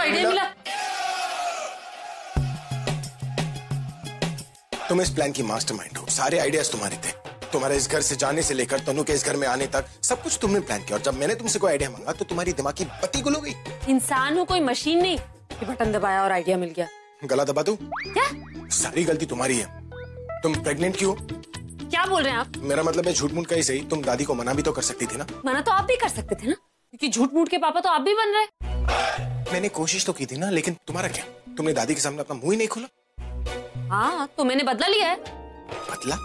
Idea मिला? तुम इस प्लान की मास्टरमाइंड हो, सारे आइडियाज तुम्हारे थे। तुम्हारे इस घर से जाने से लेकर तनु के इस घर में आने तक सब कुछ तुमने प्लान किया, और जब मैंने तुमसे कोई आइडिया मांगा तो तुम्हारी दिमाग की बत्ती गुल हो गई। इंसान हो, कोई मशीन नहीं कि बटन दबाया और आइडिया मिल गया। गला दबा दूं? क्या? सारी गलती तुम्हारी है। तुम प्रेग्नेंट क्यों? क्या बोल रहे हैं आप? मेरा मतलब है झूठ मूठ का ही सही, तुम दादी को मना भी तो कर सकती थी ना। मना तो आप भी कर सकते थे ना, क्योंकि झूठ मूठ के पापा तो आप भी बन रहे। मैंने कोशिश तो की थी ना, लेकिन तुम्हारा क्या? तुमने दादी के सामने अपना मुंह ही नहीं खोला। हाँ, तो मैंने बदला लिया है। बदला?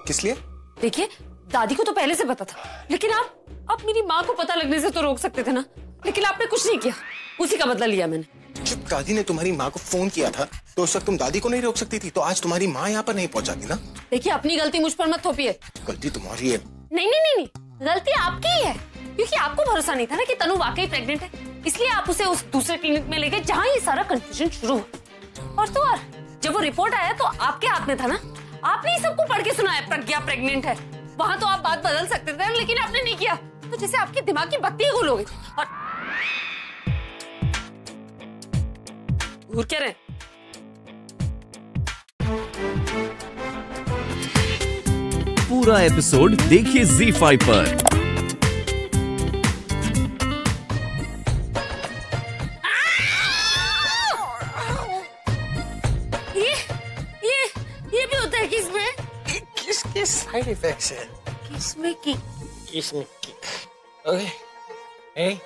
किस लिए? देखिए, दादी को तो पहले से पता था, लेकिन आप मेरी माँ को पता लगने से तो रोक सकते थे ना, लेकिन आपने कुछ नहीं किया, उसी का बदला लिया मैंने। जब दादी ने तुम्हारी माँ को फोन किया था तो उस वक्त तुम दादी को नहीं रोक सकती थी, तो आज तुम्हारी माँ यहाँ पर नहीं पहुँचाती ना। देखिए, अपनी गलती मुझ पर मत थोपिए। गलती तुम्हारी है। नहीं नहीं नहीं नहीं, गलती आपकी ही है, क्योंकि आपको भरोसा नहीं था ना कि तनु वाकई प्रेग्नेंट है, इसलिए आप उसे उस दूसरे क्लिनिक में ले गए जहाँ ये सारा कंफ्यूजन शुरू हुआ। और तो और जब वो रिपोर्ट आया तो आपके हाथ में था ना, आपने ही सबको पढ़ के सुनाया प्रज्ञा प्रेग्नेंट है। वहां तो आप बात बदल सकते थे, लेकिन आपने नहीं किया, तो जैसे आपके दिमाग की बत्ती गुल हो गई। और क्या रहे? पूरा एपिसोड देखिए ZEE5 पर। ये भी होता है किसमें? किसके साइड इफेक्ट्स है? किसमें की? किसमें की? Okay, hey.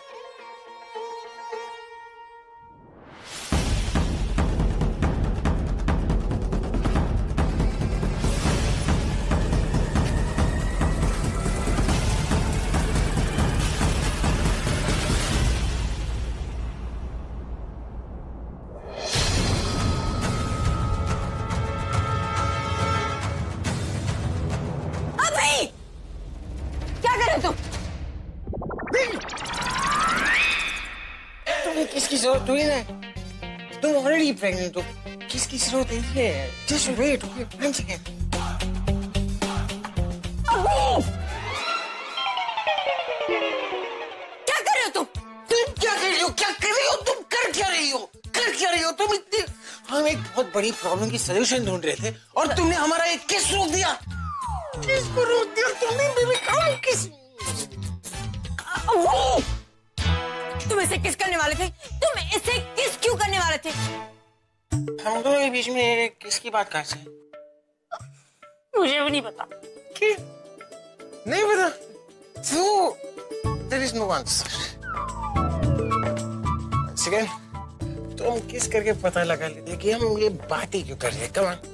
किसकी जरूरत हुई ना? तुम ऑलरेडी प्रेग्नेंट हो, किसकी जरूरत है? Just wait, one second. क्या कर रहे हो तुम? क्या कर रही हो? क्या कर रही हो? तुम कर क्या रही हो? कर क्या रही हो तुम? इतनी हम एक बहुत बड़ी प्रॉब्लम की सलूशन ढूंढ रहे थे और तुमने हमारा एक किस रोक दिया। किसको रोक दिया तुमने? बेबी कौन किस? तुम इसे किस करने वाले थे? तुम इसे किस क्यों करने वाले थे? हम दोनों के बीच में किसकी बात कहाँ से? मुझे भी नहीं पता। क्या? नहीं पता? So there is no answer. Second, तो हम किस करके पता लगा लेते कि हम ये बात ही क्यों कर रहे हैं? Come on.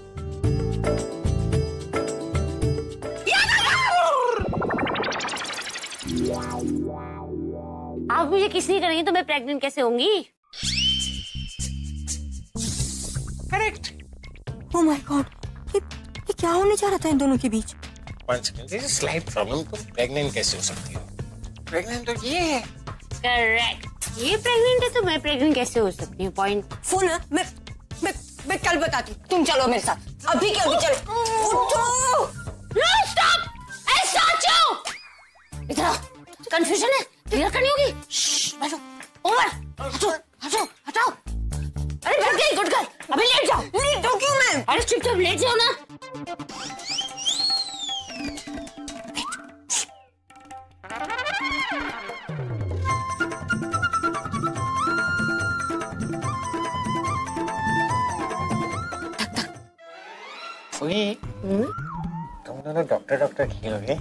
आप मुझे किस नहीं करेंगे तो मैं प्रेग्नेंट कैसे होंगी? करेक्ट। ओह माय गॉड, ये क्या होने जा रहा था इन दोनों के बीच? One second, this is slight problem. तुम प्रेग्नेंट कैसे हो सकती हो? प्रेग्नेंट तो ये है। करेक्ट, ये प्रेग्नेंट है तो मैं प्रेग्नेंट कैसे हो सकती हूँ? पॉइंट। फोन है, मैं कल बताती हूँ। तुम चलो मेरे साथ, अभी के अभी चलो। उठो। नो स्टॉप, इधर आओ। कंफ्यूजन है, क्लियर करनी होगी। बैठो, ओवर, हटो हटो हटाओ। अरे बैठ गई, गुड गर्ल। अभी लेट जाओ। लेट हो क्यों मैं? अरे चुपचाप लेट जाओ ना। तुम दोनों डॉक्टर खेलोगे,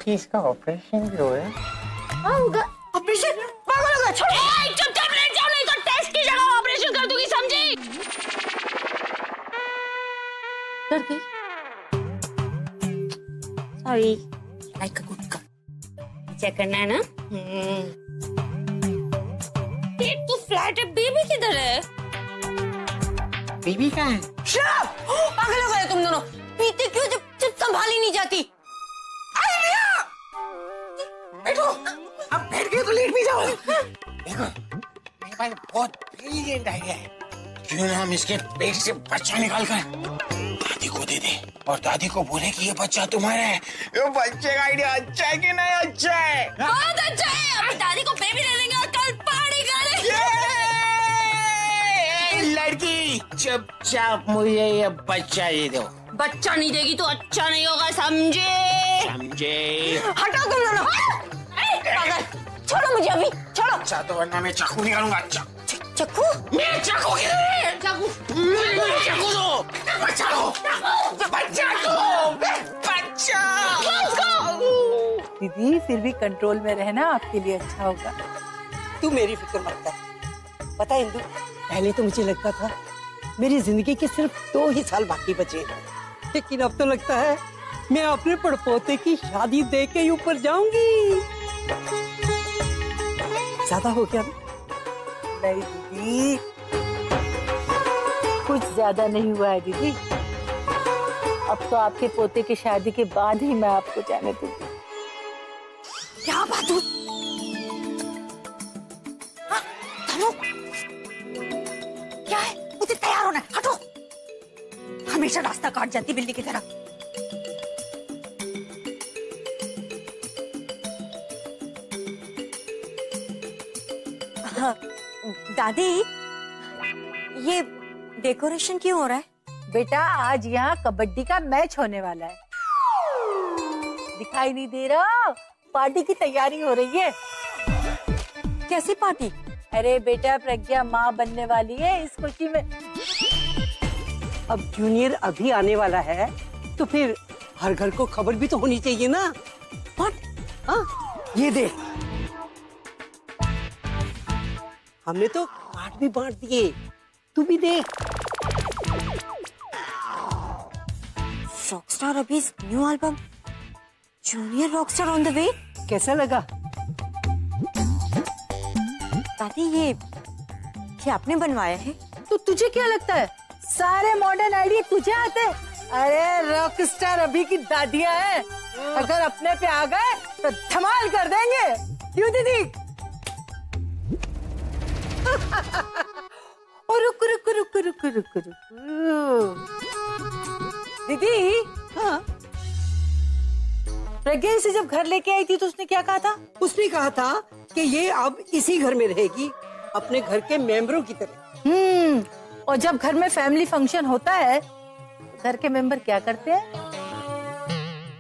फिर इसका ऑपरेशन भी होगा। ऑपरेशन? पागल हो गया, छोड़। चुपचाप लेट जाओ, नहीं तो टेस्ट की जगह ऑपरेशन कर दूंगी, समझी? कर दी। Sorry, like a good girl. Check करना है ना? ये तो फ्लैट है, बेबी किधर है? बेबी कहाँ है? पागल हो गए तुम दोनों। पीते क्यों जब संभाली नहीं जाती? बैठो, अब बैठ गए तो लेट भी जाओ। देखो, मेरे पास बहुत ब्रिलियंट आइडिया है। क्यों ना हम इसके पेट से बच्चा निकाल कर दादी को दे दे और दादी को बोले कि ये बच्चा तुम्हारा है। ये बच्चे का आइडिया अच्छा है कि नहीं? अच्छा है, बहुत अच्छा है। अब दादी को बेबी दे देंगे और कल पार्टी करेंगे। लड़की, चुपचाप मुझे ये बच्चा दे दो। बच्चा नहीं देगी तो अच्छा नहीं होगा, समझे? समझे? हटाओ तुम दोनों। छोड़ो मुझे अभी, छोड़ो। अच्छा तो वरना मैं चाकू निकालूंगा। चक्कू? मेरा चाकू किधर है? चाकू मेरे चाकू दो। बच्चा दो, बच्चा दो, बच्चा। दीदी फिर भी कंट्रोल में रहना आपके लिए अच्छा होगा। तू मेरी फिक्र मत कर। पता है इंदु, पहले तो मुझे लगता था मेरी जिंदगी के सिर्फ 2 ही साल बाकी बचे, लेकिन अब तो लगता है मैं अपने पड़पोते की शादी देख के ही ऊपर जाऊंगी। ज्यादा हो गया ना? नहीं दीदी, कुछ ज्यादा नहीं हुआ है दीदी। अब तो आपके पोते की शादी के बाद ही मैं आपको जाने दूंगी। क्या बात हो? तनु, क्या है? मुझे तैयार होना है, हटो। हमेशा रास्ता काट जाती बिल्ली की तरह। हाँ, दादी, ये डेकोरेशन क्यों हो रहा है? बेटा आज यहाँ कबड्डी का मैच होने वाला है। दिखाई नहीं दे रहा? पार्टी की तैयारी हो रही है। कैसी पार्टी? अरे बेटा प्रज्ञा माँ बनने वाली है, इस खुशी में। अब जूनियर अभी आने वाला है तो फिर हर घर को खबर भी तो होनी चाहिए ना। हाँ, ये देख, हमने तो कार्ड भी बांट दिए, तू भी देख। रॉकस्टार अभी new album junior Rockstar on the way. कैसा लगा? दादी ये आपने बनवाया है? तो तुझे क्या लगता है सारे मॉडर्न आइडिया तुझे आते? अरे रॉकस्टार अभी की दादियां हैं, अगर अपने पे आ गए तो धमाल कर देंगे। क्यों दीदी? और रुक रुक रुक रुक रुक रुक दीदी। हाँ, प्रज्ञा से जब घर लेके आई थी तो उसने क्या कहा था? उसने कहा था कि ये अब इसी घर में रहेगी, अपने घर के मेंबरों की तरह। और जब घर में फैमिली फंक्शन होता है घर के मेंबर क्या करते हैं?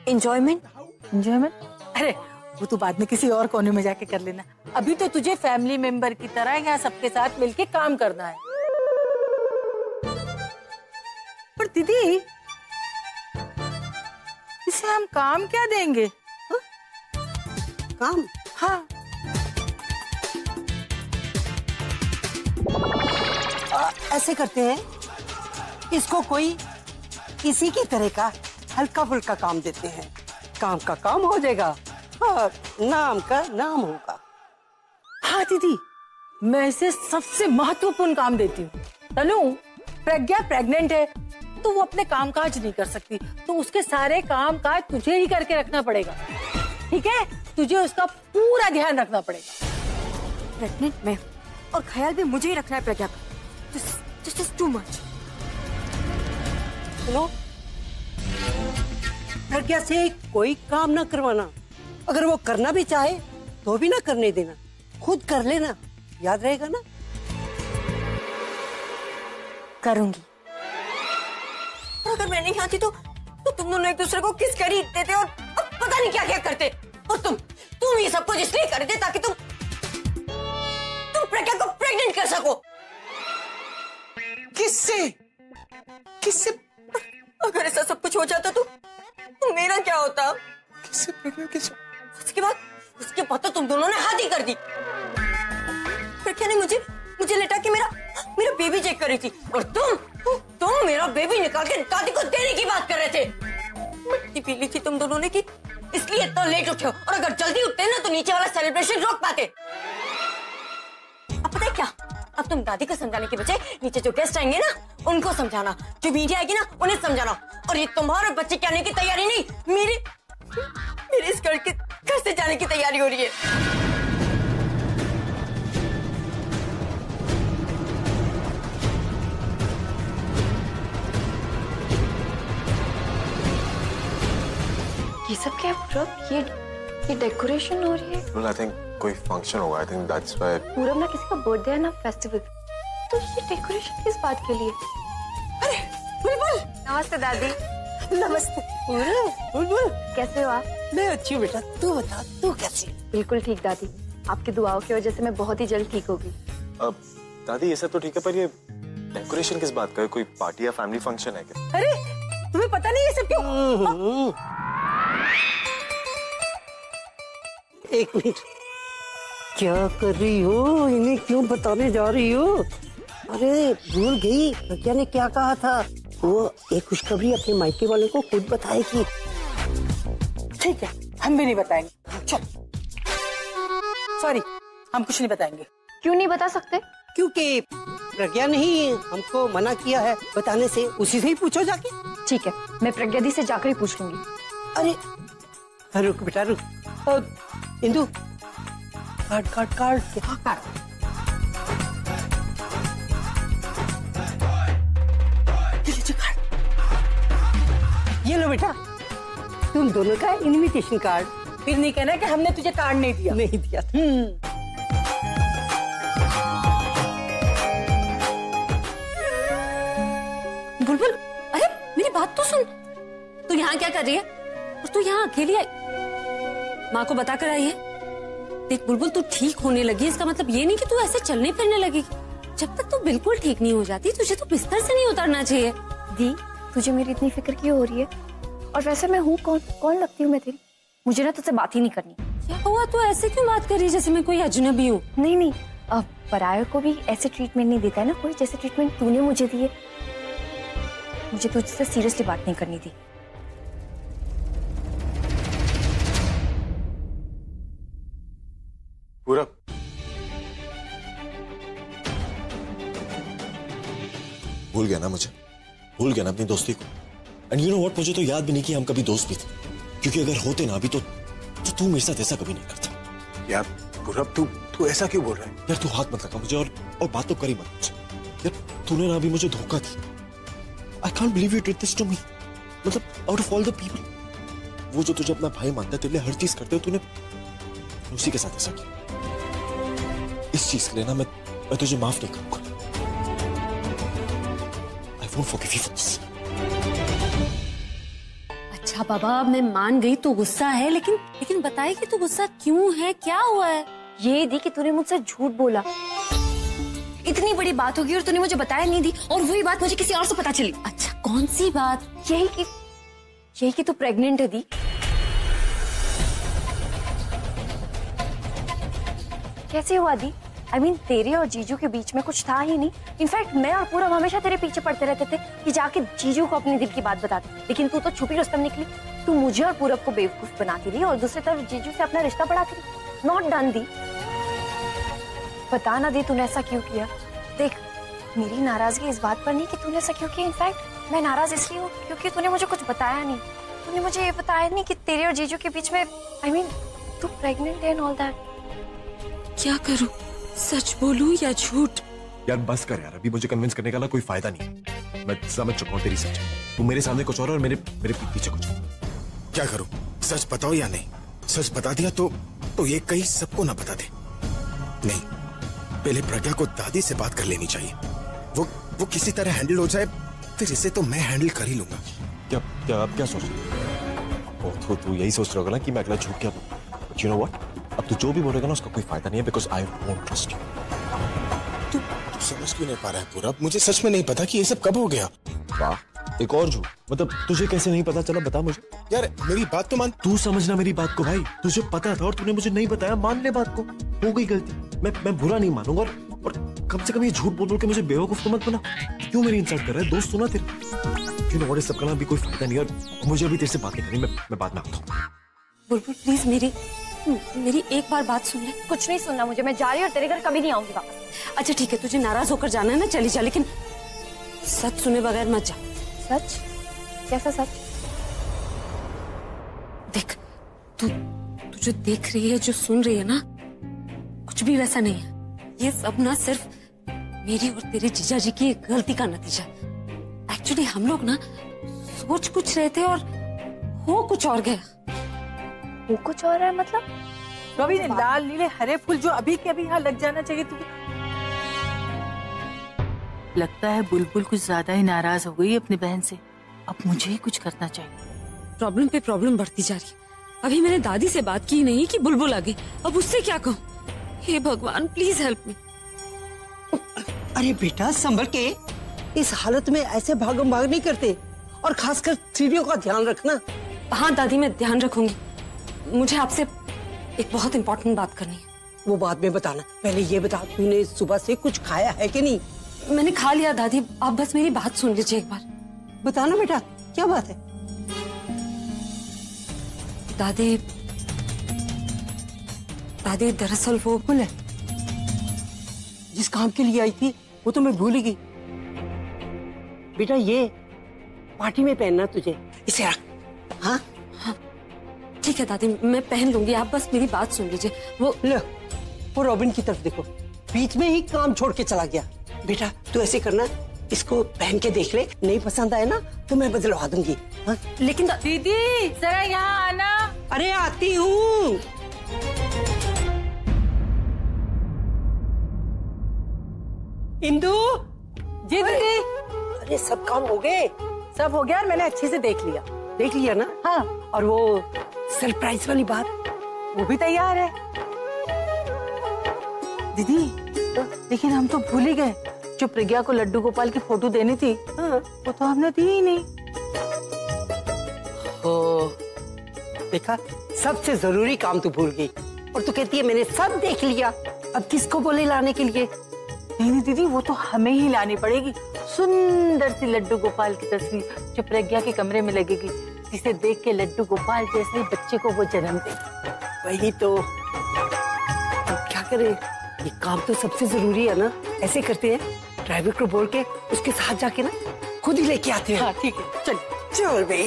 एंजॉयमेंट। एंजॉयमेंट? अरे वो तो बाद में किसी और कोने में जाके कर लेना। अभी तो तुझे फैमिली मेंबर की तरह यहाँ सबके साथ मिलके काम करना है। पर दीदी इसे हम काम क्या देंगे? हा? काम? हाँ। ऐसे करते हैं, इसको कोई किसी की तरह का हल्का फुल्का काम देते हैं, काम का काम हो जाएगा, हाँ, नाम का नाम होगा। हाँ दीदी, मैं इसे सबसे महत्वपूर्ण काम देती हूँ। तनु, प्रज्ञा प्रेग्नेंट है तो वो अपने कामकाज नहीं कर सकती, तो उसके सारे कामकाज तुझे ही करके रखना पड़ेगा, ठीक है? तुझे उसका पूरा ध्यान रखना पड़ेगा। प्रेग्नेंट में और ख्याल भी मुझे ही रखना है प्रज्ञा का। This is too much. सुनो, प्रज्ञा से कोई काम ना करवाना, अगर वो करना भी चाहे तो भी ना करने देना, खुद कर लेना, याद रहेगा ना? करूंगी। और अगर मैं नहीं आती तो तुम दोनों एक दूसरे को किस कर ही देते और अब पता नहीं क्या क्या करते। और तुम ये सब कुछ इसलिए करते ताकि तुम प्रज्ञा को प्रेग्नेंट कर सको। किससे? किससे? अगर ऐसा सब कुछ हो जाता तो मेरा क्या होता? किससे प्रज्ञा? किससे? उसके बाद तो तुम दोनों ने हाथ ही कर दी। प्रज्ञा ने मुझे लेटा के मेरा बेबी चेक कर रही थी और तुम मेरा बेबी निकाल के दादी को देने की बात कर रहे थे। मिट्टी पी ली थी तुम दोनों ने कि इसलिए इतना लेट उठे हो, और अगर जल्दी उठते ना तो नीचे वाला सेलिब्रेशन रोक पाते। अब पता है क्या, अब तुम दादी को समझाने के बजाय नीचे जो गेस्ट आएंगे ना उनको समझाना, जो मीडिया आएगी ना उन्हें समझाना। और ये तुम्हारे बच्चे के आने की तैयारी नहीं, मेरे इस घर से जाने की तैयारी हो रही है। ये सब क्या है? ये डेकोरेशन हो रही है। Well, I think कोई फंक्शन होगा। I think that's why। पूरब ना किसी का बर्थडे है ना फेस्टिवल। तो ये डेकोरेशन किस बात के लिए? अरे बुलबुल, नमस्ते दादी। नमस्ते। बुलबुल कैसे हो आप? मैं अच्छी हूँ बेटा, तू बता तू कैसी? बिल्कुल ठीक दादी, आपकी दुआओं की वजह से मैं बहुत ही जल्द ठीक होगी। दादी ये सब तो ठीक है, पर ये डेकोरेशन किस बात का है? कोई पार्टी या फैमिली फंक्शन है क्या? अरे तुम्हें पता नहीं ये सब क्यों? एक मिनट, क्या कर रही हो? इन्हें क्यों बताने जा रही हो? अरे भूल गई, प्रज्ञा ने क्या कहा था? वो एक खुशखबरी अपने मायके वाले को खुद बताएगी। ठीक है, हम भी नहीं बताएंगे। चल, सॉरी, हम कुछ नहीं बताएंगे। क्यों नहीं बता सकते? क्योंकि प्रज्ञा ने ही हमको मना किया है बताने से, उसी से ही पूछो जाके। ठीक है, मैं प्रज्ञा दी से जाकर ही पूछ लूंगी। अरे रुक बेटा रुक। इंदु, कार्ड कार्ड कार्ड क्या कार्ड? ये लो बेटा, तुम दोनों का इनविटेशन कार्ड। फिर नहीं कहना कि हमने तुझे कार्ड नहीं दिया। नहीं दिया। बुलबुल, अरे मेरी बात तो सुन। तू यहाँ क्या कर रही है? और तू यहाँ अकेली आई? माँ को बता कर आई है? देख बुलबुल, तू ठीक होने लगी, इसका मतलब ये नहीं कि तू ऐसे चलने फिरने लगेगी। जब तक तू बिल्कुल ठीक नहीं हो जाती, तुझे तो बिस्तर से नहीं उतरना चाहिए। दी, तुझे मेरी इतनी फिक्र क्यों हो रही है? और वैसे मैं हूँ कौन लगती हूँ मैं तेरी? मुझे ना तुझसे बात ही नहीं करनी। क्या हुआ? तू ऐसे क्यों बात कर रही है जैसे मैं कोई अजनबी हूँ? नहीं, अब पराये को भी ऐसे ट्रीटमेंट नहीं देता है ना कोई, जैसे ट्रीटमेंट तूने मुझे दी है। मुझे तुझसे सीरियसली बात नहीं करनी थी। पूरा भूल गया ना मुझे, भूल गया ना अपनी दोस्ती को। एंड यू नो व्हाट, मुझे तो याद भी नहीं कि हम कभी दोस्त भी थे, क्योंकि अगर होते ना अभी तो तू मेरे साथ ऐसा कभी नहीं करता। यार पूरब, तू ऐसा क्यों बोल रहा है? यार तू हाथ मत लगा मुझे, और बात तो करी मत मुझे। यार तूने ना अभी मुझे धोखा दिया। I can't believe you did this to me. मतलब out of all the people, वो जो तुझे अपना भाई मानता है, तेरे लिए हर चीज करते हो, तूने उसी के साथ ऐसा किया। इस चीज के लिए ना मैं तुझे माफ नहीं करूंगा। I won't forgive you for this. अच्छा बाबा, मैं मान गई तू गुस्सा है, लेकिन बताए कि तू गुस्सा क्यों है, क्या हुआ है? ये दी कि तूने मुझसे झूठ बोला। इतनी बड़ी बात होगी और तूने मुझे बताया नहीं दी, और वही बात मुझे किसी और से पता चली। अच्छा, कौन सी बात? यही कि तू प्रेग्नेंट है दी। कैसे हुआ दी? I mean, तेरे और जीजू के बीच में कुछ था ही नहीं। इनफैक्ट मैं और पूरब हमेशा तेरे पीछे पड़ते रहते थे कि जाके जीजू को अपने दिल की बात बता दे, लेकिन तू तो छुपी रुस्तम निकली। तू मुझे और पूरब को बेवकूफ बनाती रही और दूसरी तरफ जीजू से अपना रिश्ता बढ़ाती रही। Not done the. बता ना दी, तूने ऐसा क्यों किया? देख, मेरी नाराजगी इस बात पर नहीं कि तूने ऐसा क्यों किया। इनफैक्ट मैं नाराज इसलिए हूँ क्योंकि तूने मुझे कुछ बताया नहीं। तूने मुझे ये बताया नहीं कि तेरे और जीजू के बीच में तू प्रेग्नेंट है एंड ऑल दैट। क्या करूं, सच बोलूं या झूठ? यार बस कर यार, अभी मुझे कन्विंस करने का ना कोई फायदा नहीं। मैं समझ चुका हूँ तेरी सच। तू मेरे सामने कुछ और मेरे पीछे कुछ। क्या करूं? सच बताओ या नहीं? सच बता दिया तो ये कहीं सबको ना बता दे। नहीं, पहले प्रज्ञा को दादी से बात कर लेनी चाहिए। वो किसी तरह हैंडल हो जाए, फिर इसे तो मैं हैंडल कर ही लूंगा। क्या अब क्या सोच रही है? तू यही सोच रहा होगा ना कि मैं अगला झूठ क्या बोलूं। बट यू नो व्हाट, अब तू जो भी बोलेगा ना उसका कोई फायदा नहीं है, because I won't trust you. तू समझ क्यों नहीं पा रहा है पूरा? मुझे सच में नहीं पता कि ये सब कब हो गया। वाह, एक और झूठ। मतलब तुझे कैसे नहीं पता चला, बता मुझे। यार मेरी बात तो मान। तू समझना मेरी बात को भाई, तुझे पता था और तूने मुझे नहीं बताया। मान ले बात को, हो गई गलती। मैं बुरा नहीं मानूंगा, और कम से कम ये झूठ बोल के मुझे बेवकूफ तो मत बना। क्यों मेरी इंसल्ट कर रहा है? दोस्त सुना तेरे। यू नो व्हाट, इस सब का भी कोई फायदा नहीं, और मुझे अभी तेरे से बात नहीं करनी। मैं बात में आता हूँ। बुलबुल प्लीज मेरी एक बार बात सुन ले। कुछ नहीं सुनना मुझे, मैं जा रही हूँ और तेरे घर कभी नहीं आऊंगी वापस। अच्छा ठीक है, तुझे नाराज होकर जाना है ना, चली जा, लेकिन सच सुने बगैर मत जा। सच? कैसा सच? देख, तू जो देख रही है, जो सुन रही है ना, कुछ भी वैसा नहीं है। ये सब ना सिर्फ मेरी और तेरे जीजा जी की गलती का नतीजा। एक्चुअली हम लोग ना सोच कुछ रहे थे और हो कुछ और गया। वो कुछ और है मतलब? रवि ने लाल नीले हरे फूल जो अभी के अभी यहाँ लग जाना चाहिए, तू लगता है बुलबुल कुछ ज्यादा ही नाराज हो गई अपनी बहन से। अब मुझे ही कुछ करना चाहिए। प्रॉब्लम पे प्रॉब्लम बढ़ती जा रही है। अभी मैंने दादी से बात की नहीं कि बुलबुल आ गई, अब उससे क्या कहूँ? हे भगवान, प्लीज हेल्प मी। अरे बेटा संभल के, इस हालत में ऐसे भागम भाग नहीं करते, और खासकर सीढ़ियों का ध्यान रखना। हाँ दादी, मैं ध्यान रखूंगी। मुझे आपसे एक बहुत इंपॉर्टेंट बात करनी है। वो बाद में बताना, पहले ये बता तूने सुबह से कुछ खाया है कि नहीं? मैंने खा लिया दादी, आप बस मेरी बात सुन लीजिए एक बार। बताना बेटा, क्या बात है? दादी दादी दरअसल वो बोले, जिस काम के लिए आई थी वो तो मैं भूल ही गई। बेटा ये पार्टी में पहनना तुझे, इसे रख। हाँ हाँ ठीक है दादी, मैं पहन लूंगी, आप बस मेरी बात सुन लीजिए। वो लो, वो रॉबिन की तरफ देखो, बीच में ही काम छोड़ के चला गया। बेटा तू ऐसे करना, इसको पहन के देख ले, नहीं पसंद आए ना तो मैं बदलवा दूंगी। हाँ? लेकिन दीदी जरा यहाँ आना। अरे आती हूँ। इंदु जी दीदी। अरे सब काम हो गए? सब हो गया और मैंने अच्छे से देख लिया। देख लिया ना? हाँ। और वो सरप्राइज वाली बात, वो भी तैयार है दीदी। लेकिन हम तो भूल ही गए, जो प्रज्ञा को लड्डू गोपाल की फोटो देनी थी, हाँ। वो तो हमने दी ही नहीं। ओ, देखा, सबसे जरूरी काम तू भूल गई, और तू कहती है मैंने सब देख लिया। अब किसको बोले लाने के लिए? नहीं दीदी, वो तो हमें ही लानी पड़ेगी। सुंदर सी लड्डू गोपाल की तस्वीर जो प्रज्ञा के कमरे में लगेगी, जिसे देख के लड्डू गोपाल जैसे ही बच्चे को वो जन्म दे। वही तो, अब क्या करें? ये काम तो सबसे जरूरी है ना। ऐसे करते हैं, ड्राइवर को बोल के उसके साथ जाके ना खुद ही लेके आते हैं। हाँ ठीक है, चल चल भाई।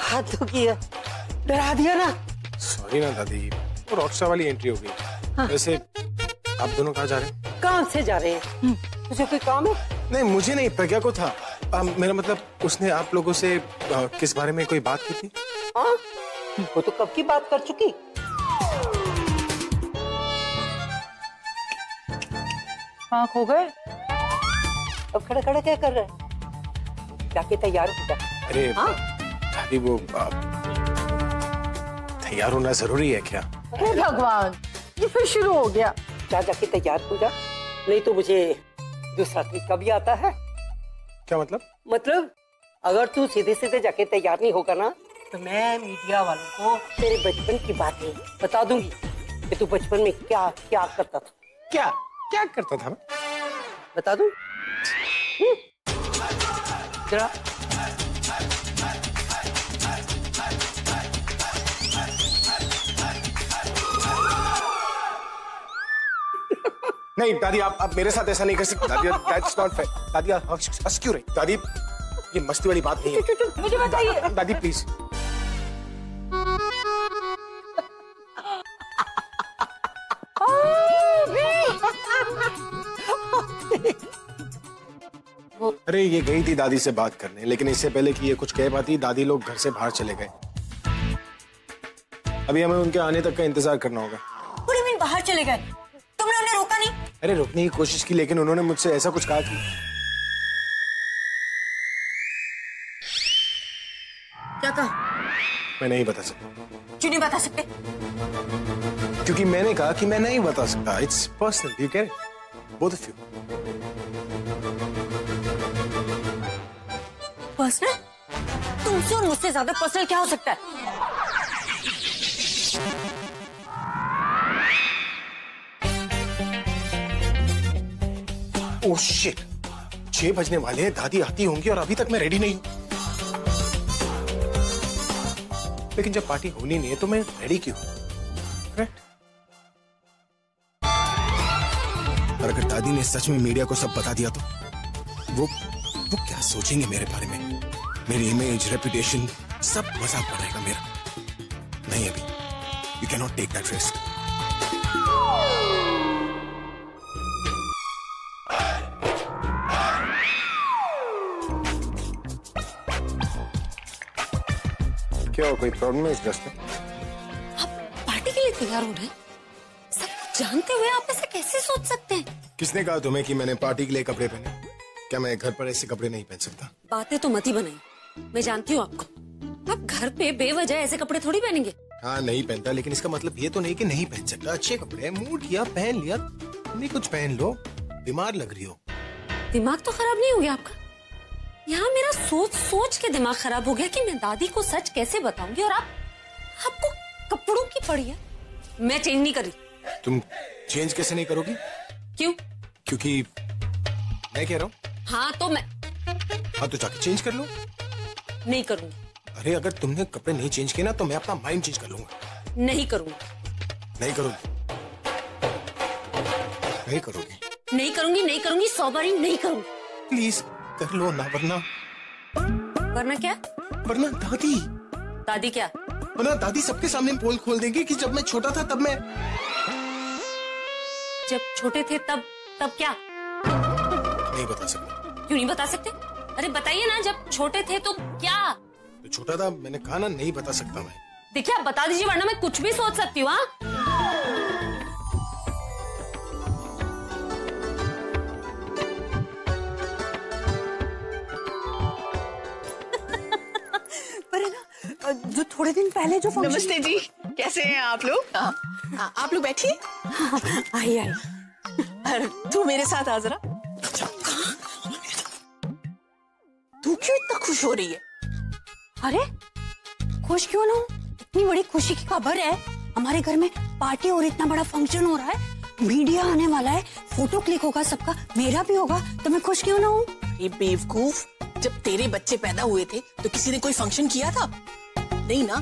हाथ धो किया, डरा दिया ना। सॉरी ना दादी, वो रॉकस्टार वाली एंट्री हो गई। हाँ। वैसे आप दोनों कहाँ जा रहे हैं? कहाँ से जा रहे हैं? तुझे कोई काम है? नहीं मुझे नहीं, प्रज्ञा को था। मेरा मतलब उसने आप लोगों से किस बारे में कोई बात की थी? हाँ, वो तो कब की बात कर चुकी। आँख हो गए? अब खड़ा खड़ा क्या कर रहा है? जाके तैयार हो जा। अरे हाँ? दादी वो तैयार होना जरूरी है क्या? हे भगवान, ये फिर शुरू हो गया। जा जाके तैयार हो जा, नहीं तो मुझे दूसरा तरीका भी आता है। क्या मतलब? मतलब अगर तू सीधे सीधे जाके तैयार नहीं होगा ना, तो मैं मीडिया वालों को तेरे बचपन की बातें बता दूंगी कि तू बचपन में क्या क्या करता था। क्या क्या करता था? बता दूं? जरा नहीं दादी, आप मेरे साथ ऐसा नहीं कर सकते दादी। That's not fair. दादी आप हंस क्यों रही? दादी ये मस्ती वाली बात नहीं है। मुझे बताइए। दादी प्लीज। अरे ये गई थी दादी से बात करने, लेकिन इससे पहले कि ये कुछ कह पाती दादी लोग घर से बाहर चले गए। अभी हमें उनके आने तक का इंतजार करना होगा। पूरे दिन बाहर चले गए, तुमने उन्हें रोका नहीं? अरे रोकने की कोशिश की, लेकिन उन्होंने मुझसे ऐसा कुछ कहा कि क्या कहा? मैं नहीं बता सकता। क्यों नहीं बता सकते? क्योंकि मैंने कहा कि मैं नहीं बता सकता। It's personal, you can both of you. Personal? तुमसे और मुझसे ज्यादा पर्सनल क्या हो सकता है? ओह शिट, 6 बजने वाले हैं, दादी आती होंगी और अभी तक मैं रेडी नहीं हूं। लेकिन जब पार्टी होनी नहीं है तो मैं रेडी क्यों? करेक्ट? और अगर दादी ने सच में मीडिया को सब बता दिया तो वो क्या सोचेंगे मेरे बारे में? मेरी इमेज, रेपुटेशन सब मजाक बनाएगा मेरा। नहीं अभी, you can not take that risk. क्या कोई प्रॉब्लम है इस ड्रेस में? आप पार्टी के लिए तैयार हो रहे हैं? जानते हुए आप ऐसे कैसे सोच सकते हैं? किसने कहा तुम्हें कि मैंने पार्टी के लिए कपड़े पहने? क्या मैं घर पर ऐसे कपड़े नहीं पहन सकता? बातें तो मत ही बनाई, मैं जानती हूँ आपको। आप घर पे बेवजह ऐसे कपड़े थोड़ी पहनेंगे। हाँ नहीं पहनता, लेकिन इसका मतलब ये तो नहीं कि नहीं पहन सकता। अच्छे कपड़े मूड किया पहन लिया, नहीं कुछ पहन लो। बीमार लग रही हो। दिमाग तो खराब नहीं हो गया आपका? यहाँ मेरा सोच सोच के दिमाग खराब हो गया कि मैं दादी को सच कैसे बताऊंगी, और आपको कपड़ों की पड़ी है। मैं चेंज नहीं कर रही। तुम चेंज कैसे नहीं करोगी? क्यों? क्योंकि मैं कह रहा हूँ। हाँ तो जाके चेंज कर लो। नहीं करूंगी। अरे अगर तुमने कपड़े नहीं चेंज किए ना तो मैं अपना माइंड चेंज कर लूंगा। नहीं करूंगी। नहीं करोगी? नहीं करोगी? नहीं करूंगी, नहीं करूंगी, 100 बारी नहीं करूंगी। प्लीज कर लो ना, वरना क्या? वरना दादी। दादी क्या? वरना दादी सबके सामने पोल खोल देंगे कि जब मैं छोटा था तब मैं। जब छोटे थे तब क्या? नहीं बता सकता। क्यों नहीं बता सकते? अरे बताइए ना, जब छोटे थे तो क्या? तो छोटा था, मैंने कहा ना नहीं बता सकता मैं। देखिए आप बता दीजिए, वरना मैं कुछ भी सोच सकती हूँ। पर है ना, जो थोड़े दिन पहले जो फंक्शन। नमस्ते जी, कैसे हैं आप लोग? आप लोग बैठिए। आई अरे तू मेरे साथ आ जरा। तू क्यों इतना खुश हो रही है? अरे खुश क्यों ना हूँ? इतनी बड़ी खुशी की खबर है, हमारे घर में पार्टी और इतना बड़ा फंक्शन हो रहा है, मीडिया आने वाला है, फोटो क्लिक होगा सबका, मेरा भी होगा, तो मैं खुश क्यों ना हूँ? ये बेवकूफ, जब तेरे बच्चे पैदा हुए थे तो किसी ने कोई फंक्शन किया था? नहीं ना।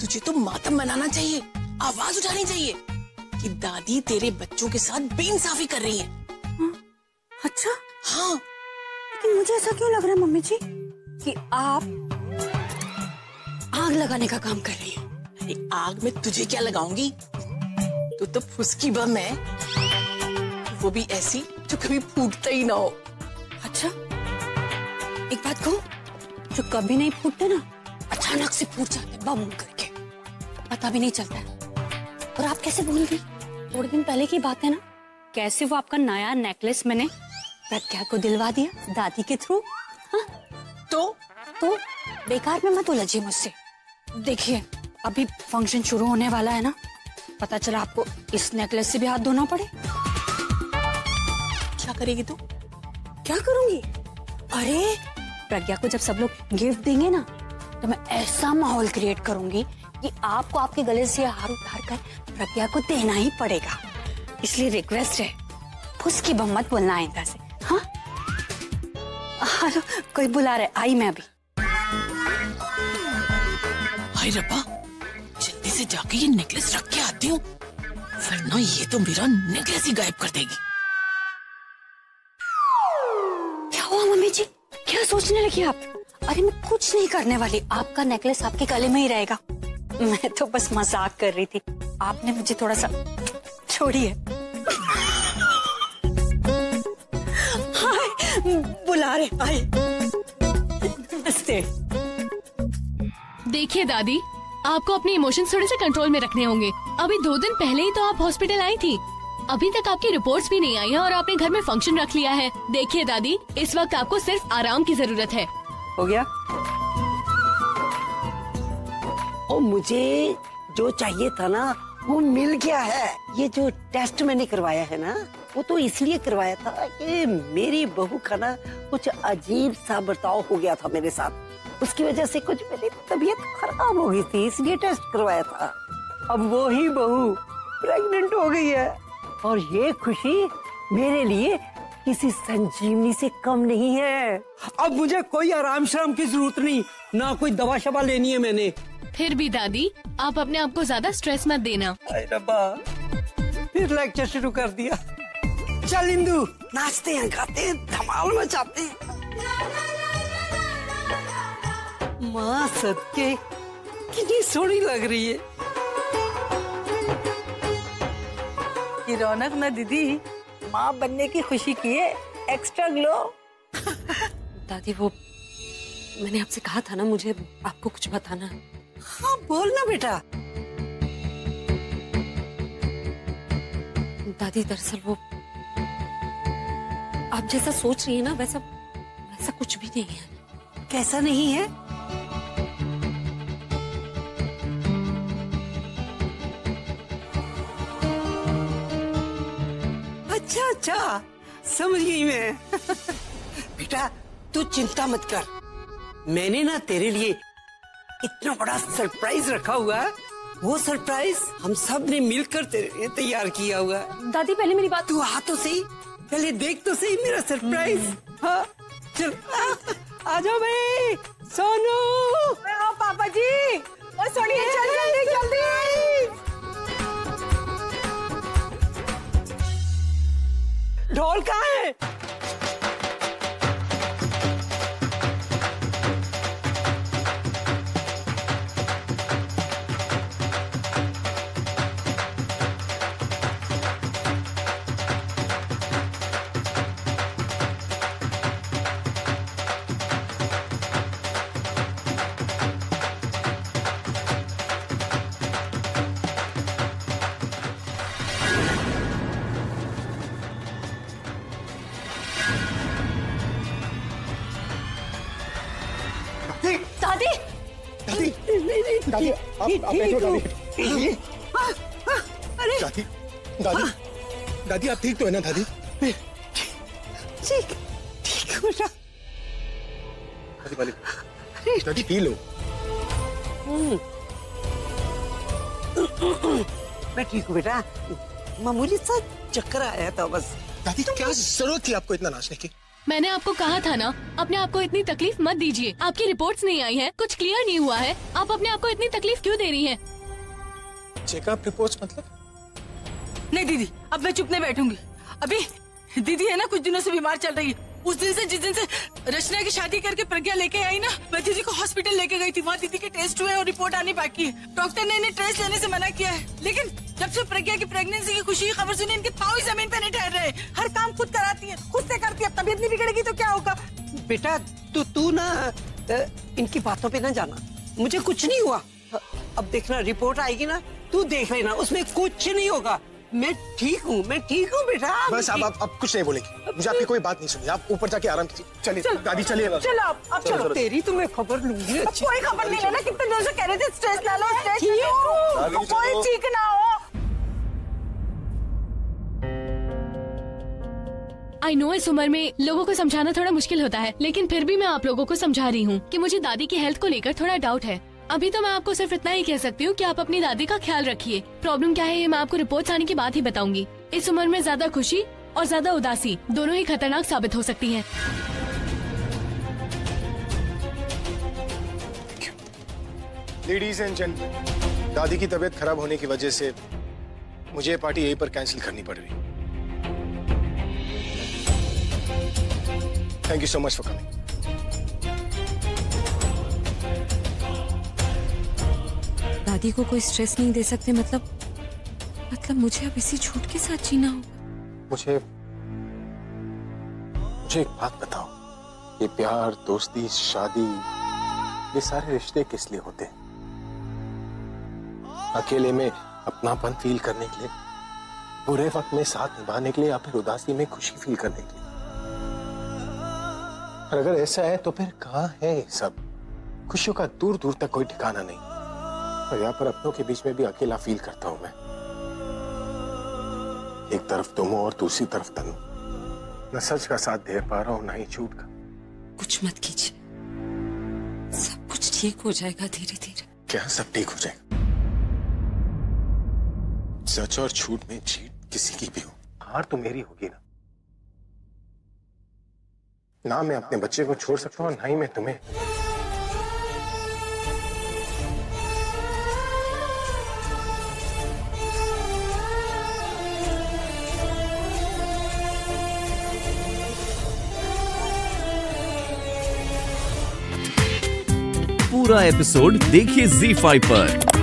तुझे तो मातम मनाना चाहिए, आवाज उठानी चाहिए कि दादी तेरे बच्चों के साथ बेइंसाफी कर रही है। अच्छा हाँ, लेकिन मुझे ऐसा क्यों लग रहा है मम्मी जी कि आप आग लगाने का काम कर रही हैं? अरे आग में तुझे क्या लगाऊंगी? तू तो फुसकी बम है, वो भी ऐसी जो कभी फूटता ही ना हो। अच्छा एक बात कहूँ, जो कभी नहीं फूटते ना अचानक से फूट जाते बम करके, पता भी नहीं चलता है। और आप कैसे भूल गई? थोड़े दिन पहले की बात है ना, कैसे वो आपका नया नेकलेस मैंने प्रज्ञा को दिलवा दिया दादी के थ्रू। हाँ? तो बेकार में मत उलझिए मुझसे। देखिए अभी फंक्शन शुरू होने वाला है ना, पता चला आपको इस नेकलेस से भी हाथ धोना पड़े। क्या करेगी तू? क्या करूंगी? अरे प्रज्ञा को जब सब लोग गिफ्ट देंगे ना, तो मैं ऐसा माहौल क्रिएट करूंगी कि आपको आपके गले से हार उतार कर प्रज्ञा को देना ही पड़ेगा। इसलिए रिक्वेस्ट है, फुसकी बम मत बोलना आइंदा से। हाँ कोई बुला रहे, आई मैं अभी। हाय रब्बा, जल्दी से जाके ये नेकलेस रख के आती हूँ, वरना ये तो मेरा नेकलेस ही गायब कर देगी। क्या हुआ मम्मी जी, क्या सोचने लगी आप? अरे मैं कुछ नहीं करने वाली, आपका नेकलेस आपके गले में ही रहेगा। मैं तो बस मजाक कर रही थी, आपने मुझे थोड़ा सा छोड़िए। बुला रहे, आए। नमस्ते। देखिए दादी, आपको अपने इमोशंस थोड़े से कंट्रोल में रखने होंगे। अभी 2 दिन पहले ही तो आप हॉस्पिटल आई थी, अभी तक आपकी रिपोर्ट्स भी नहीं आई है और आपने घर में फंक्शन रख लिया है। देखिए दादी, इस वक्त आपको सिर्फ आराम की जरूरत है। हो गया? और मुझे जो चाहिए था ना वो मिल गया है। ये जो टेस्ट मैंने करवाया है ना, वो तो इसलिए करवाया था कि मेरी बहू का ना कुछ अजीब सा बर्ताव हो गया था मेरे साथ, उसकी वजह से कुछ मेरी तबीयत खराब हो गई थी, इसलिए टेस्ट करवाया था। अब वो ही बहू प्रेग्नेंट हो गई है और ये खुशी मेरे लिए किसी संजीवनी से कम नहीं है। अब मुझे कोई आराम शराम की जरूरत नहीं, ना कोई दवा शवा लेनी है मैंने। फिर भी दादी, आप अपने आप को ज्यादा स्ट्रेस मत देना। अरे रब्बा, फिर लेक्चर शुरू कर दिया। चल इंदु, नाचते हैं, गाते हैं, धमाल मचाते हैं। माँ सदके कितनी सोहनी लग रही है ये रौनक ना दीदी, माँ बनने की खुशी की है, एक्स्ट्रा ग्लो। दादी वो मैंने आपसे कहा था ना, मुझे आपको कुछ बताना है। हाँ बोल ना बेटा। दादी दरअसल वो आप जैसा सोच रही है ना वैसा कुछ भी नहीं है। कैसा नहीं है? अच्छा अच्छा, समझ गई मैं। बेटा तू चिंता मत कर, मैंने ना तेरे लिए इतना बड़ा सरप्राइज रखा हुआ है। वो सरप्राइज हम सब ने मिलकर तेरे लिए तैयार किया हुआ है। दादी पहले मेरी बात। तू आ तो सही, पहले देख तो सही मेरा सरप्राइज। हाँ चल आ जाओ भाई। सोनू आओ पापा जी। सोनिया चल जल्दी जल्दी। ढोल कहाँ है? दादी दादी दादी आप बैठो दादी। अरे दादी दादी दादी आप ठीक तो है ना दादी? ठीक ठीक हो जा। दादी वाली दादी पी लो। मैं ठीक हूँ बेटा, मामूली सा चक्कर आया था बस। दादी क्या जरूरत थी आपको इतना नाचने की? मैंने आपको कहा था ना, अपने आप को इतनी तकलीफ मत दीजिए। आपकी रिपोर्ट्स नहीं आई है, कुछ क्लियर नहीं हुआ है, आप अपने आप को इतनी तकलीफ क्यों दे रही हैं? चेकअप रिपोर्ट्स मतलब? नहीं दीदी, अब मैं चुप नहीं बैठूंगी। अभी दीदी है ना कुछ दिनों से बीमार चल रही है। उस दिन से जिस दिन से रचना की शादी करके प्रज्ञा लेके आई ना, मैं दीदी को हॉस्पिटल लेके गई थी। वहाँ दीदी के टेस्ट हुए और रिपोर्ट आनी बाकी है। डॉक्टर ने इन्हें टेस्ट लेने से मना किया है, लेकिन जब से प्रज्ञा की प्रेगनेंसी की खुशी की खबर सुनी, इनके पाँव ही जमीन पे नहीं ठहर रहे। हर काम खुद कराती है, खुद से करती है। अब तबीयत नहीं बिगड़ेगी तो क्या होगा? बेटा तू ना इनकी बातों पे ना जाना, मुझे कुछ नहीं हुआ। अब देखना रिपोर्ट आएगी ना, तू देख लेना, उसमें कुछ नहीं होगा। मैं ठीक हूँ बेटा। बस अब कुछ नहीं बोलेगी, मुझे आपकी कोई बात नहीं सुनी। आप ऊपर जाके आराम कीजिए। चलिए दादी चलिए। चलो अब चलो, तेरी तो मैं खबर लूंगी। कोई खबर नहीं लेना, कितने दिनों से कह रहे थे स्ट्रेस ला लो, स्ट्रेस लो, कोई ठीक ना हो। आई नो इस उम्र में लोगों को समझाना थोड़ा मुश्किल होता है, लेकिन फिर भी मैं आप लोगों को समझा रही हूँ कि मुझे दादी की हेल्थ को लेकर थोड़ा डाउट है। अभी तो मैं आपको सिर्फ इतना ही कह सकती हूँ कि आप अपनी दादी का ख्याल रखिए। प्रॉब्लम क्या है ये मैं आपको रिपोर्ट्स आने के बाद ही बताऊंगी। इस उम्र में ज्यादा खुशी और ज्यादा उदासी दोनों ही खतरनाक साबित हो सकती हैं। लेडीज एंड जेंटलमैन, दादी की तबीयत खराब होने की वजह से मुझे ये पार्टी यहीं पर कैंसिल करनी पड़ रही। Thank you so much for coming. दादी को कोई स्ट्रेस नहीं दे सकते, मतलब मुझे अब इसी झूठ के साथ जीना होगा। मुझे एक बात बताओ, ये प्यार, दोस्ती, शादी, ये सारे रिश्ते किस लिए होते हैं? अकेले में अपनापन फील करने के लिए, बुरे वक्त में साथ निभाने के लिए, या फिर उदासी में खुशी फील करने के लिए? और अगर ऐसा है तो फिर कहाँ है ये सब? खुशियों का दूर दूर तक कोई ठिकाना नहीं, और यहाँ पर अपनों के बीच में भी अकेला फील करता हूं मैं। एक तरफ तुम हो और दूसरी तरफ तनु। न सच का साथ दे पा रहा हूं, ना ही झूठ का। कुछ मत कीजिए, सब कुछ ठीक हो जाएगा धीरे धीरे। क्या सब ठीक हो जाएगा? सच और झूठ में जीत किसी की भी हो, हार तो मेरी होगी ना। ना मैं अपने बच्चे को छोड़ सकता हूं, ना ही मैं तुम्हें। पूरा एपिसोड देखिए ZEE5 पर।